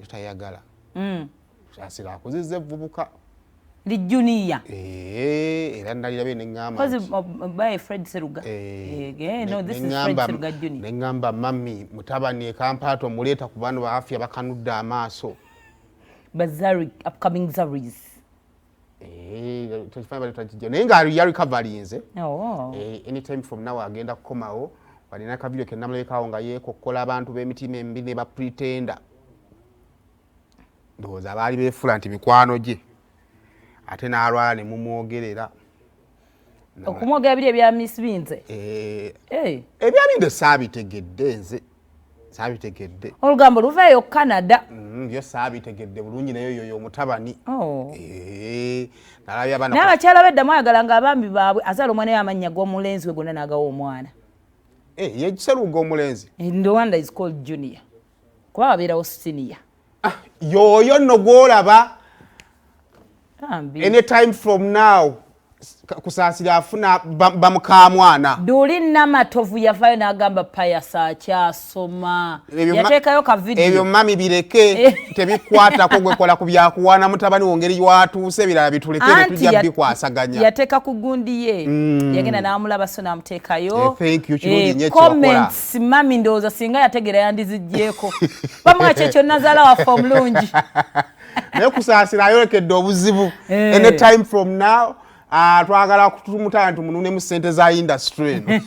tayagala asira akuzizza evvubuka li junior era ndalirabe neŋŋamba by Fred Seruga no this is Fred Seruga junior neŋŋamba mami mutabani ekampaato muleeta ku bano ba afya bakanudde amaaso bazari upcoming zaris naye nga ya recoveryinze anytime from now agenda kukomawo walina akavidiyo ke namulabekawo nga yeekokkola abantu b'emitima embi ne bapretenda ndowooza abaali beefula nti mikwano gye ate n'alwala ne mumwogerera okumwogera biri ebya Miss Binze ebyabinde saabitegedde nze saabitegedde olugambo luveeyo Canada yo saabitegedde bulungi naye yoyo omutabani n'abakyala beddamu ayagala nga abambi baabwe azaala omwana y'amannya g'omulenzi we gonna n'agawa omwana yekiseruga omulenzi the one that is called junior kuba babeerawo senior yoyo nno gwolaba anytime from now kusaasira afuna bamukamwana Duli Namatovu yavayo n'agamba Payasa akyasoma yateekayo ka video ebyo mami bireke tebikwatako gwe kola ku byakuwaana mutabani wongeri watuuse ebirala bitulekere tujja bikwasaganya yateeka ku gundi ye yagenda n'amulaba so n'amuteekayo comments mami ndowooza singa yategera yandiziggyeko bamuha kyekyo nazaala waffe omulungi naye kusaasira ayolekedde obuzibu anytime from now twagala kutumutana tumunune mu ssente za industry eno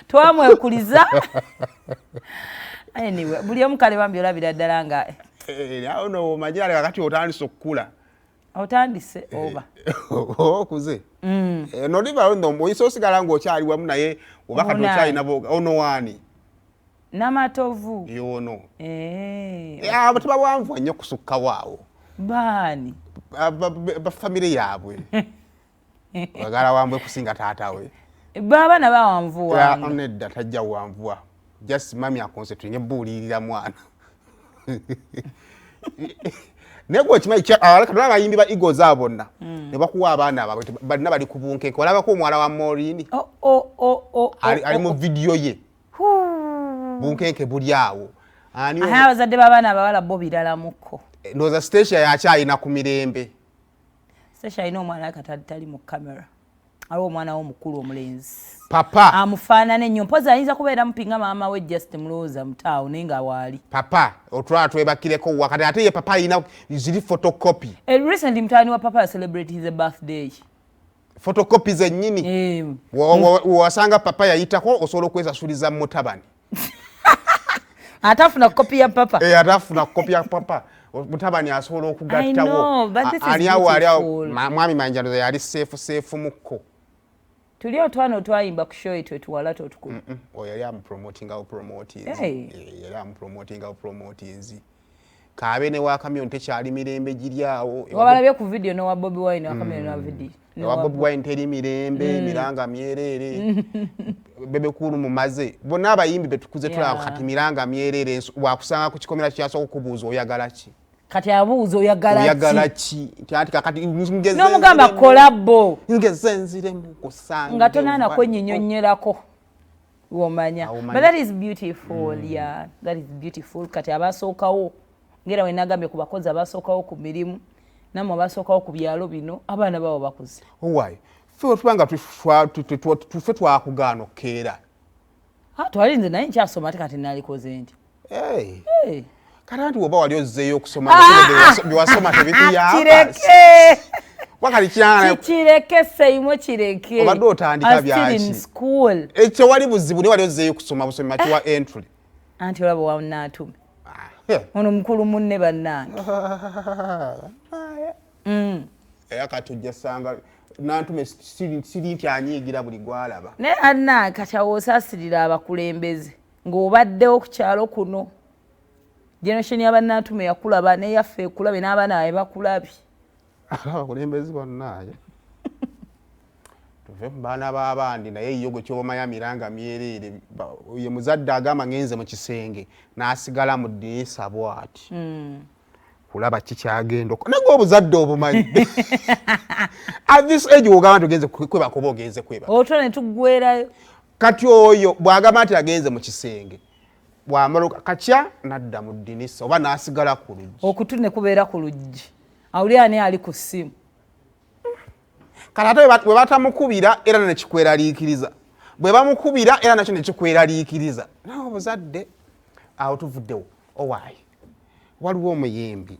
twamwekuliza anyway buli omu kale bambi olabira ddala nga awo no majira wakati otandise okukula otandise oba okuze noliva ndo mboyiso osigala ng'okyali wamu naye oba kati okyalina ono wani Namatovu yono abataba bwanvu nnyo kusukka waawo baani bafamire yaabwe bagala wambwe kusinga taata we baabana bawanvu wange nedda tajja wanvuwa just mami akonsetringe buulirira mwana nego kimanyi katona abayimbi ba Eagles abo bonna ne bakuwa abaana baabwe balina bali ku bunkenke olabako omwala wa Morini ali mu video ye bunkenke buli awo abazadde b'abaana abawala bo biralamuko ndoza station yakyalina ku mirembe station alina omwana katali mu kamera aliwo omwana w'omukulu omulenzi papa amufaanana ennyo mpozi ayinza kubeera mupinga maama we just mulowooza mutaawo naye nga waali papa otwala twebakireko wakati ate ye papa ayina ziri photocopy recently mutaani wa papa celebrate his birthday photocopy zennyini wasanga papa yayitako osobola okwesasuliza mutabani atafuna kopi ya papa atafuna kopi ya papa mutabani asobola okugattawo aliawo mwami manjanoza yali seefu mukko tuli otwana otwayimba ku show etwe tuwala totukulu yali amupromoting awo promoters kaabe ne wakamyon tekyali mirembe giri awo wabalabye ku video nowa Bobi Wine wakamyon na video nowa Bobi Wine teri mirembe miranga myerere bebekulu mumaze bonna abayimbi betukuze tulaba kati miranga myerere wakusanga ku kikomera kyasoko kubuuza oyagala ki kati abuuza oyagala ki ati kakati ngeze n'omugamba kolabo ngezenzire mu kusanga nga tonana kwenyinyonyerako womanya but that is beautiful that is beautiful kati abasookawo ngera we nagambye ku bakozi abasookawo ku mirimu namwe abasookawo ku byalo bino abaana bawo bakuze why ffe tubanga tufe twakugaana okkeera twalinze naye nkyasoma ate kati nalikoze nti kati anti woba wali ozzeeyo okusoma byewasoma tebikuyamba kireke seimwe kireke obadde otandika byaki ekyo wali buzibu naye wali ozzeeyo okusoma busomi makiwa entry anti olaba wanaatume ono mukulu munne bannange kati ojja sanga nantume siri nti anyiigira buli gwalaba naye anna kati awo osaasirira abakulembeze ng'obaddewo ku kyalo kuno generation y'abannantume yakulaba neyaffe ekulabe n'abaana abe bakulabye abakulembeze bonna tuve mu baana b'abandi naye yo gwe kyobamanya miranga myerere ye muzadde agamba ngenze mu kisenge n'asigala mu ddiisa bw'ati kulaba kikyagenda nagwe obuzadde obumanyi at this age wogamba nti ogenze kwebaka oba ogenze kwebaka otwo ne tuggwerayo kati oyo bw'agamba nti agenze mu kisenge bwamaluka kakya nadda mu ddinisa oba n'asigala ku luggi okutu ne kubeera ku luggi awuli ani ali ku ssimu kati ate bwe batamukubira era nekikweraliikiriza bwe bamukubira era nakyo nekikweraliikiriza nawe obuzadde awo tuvuddewo owaayi waliwo omuyimbi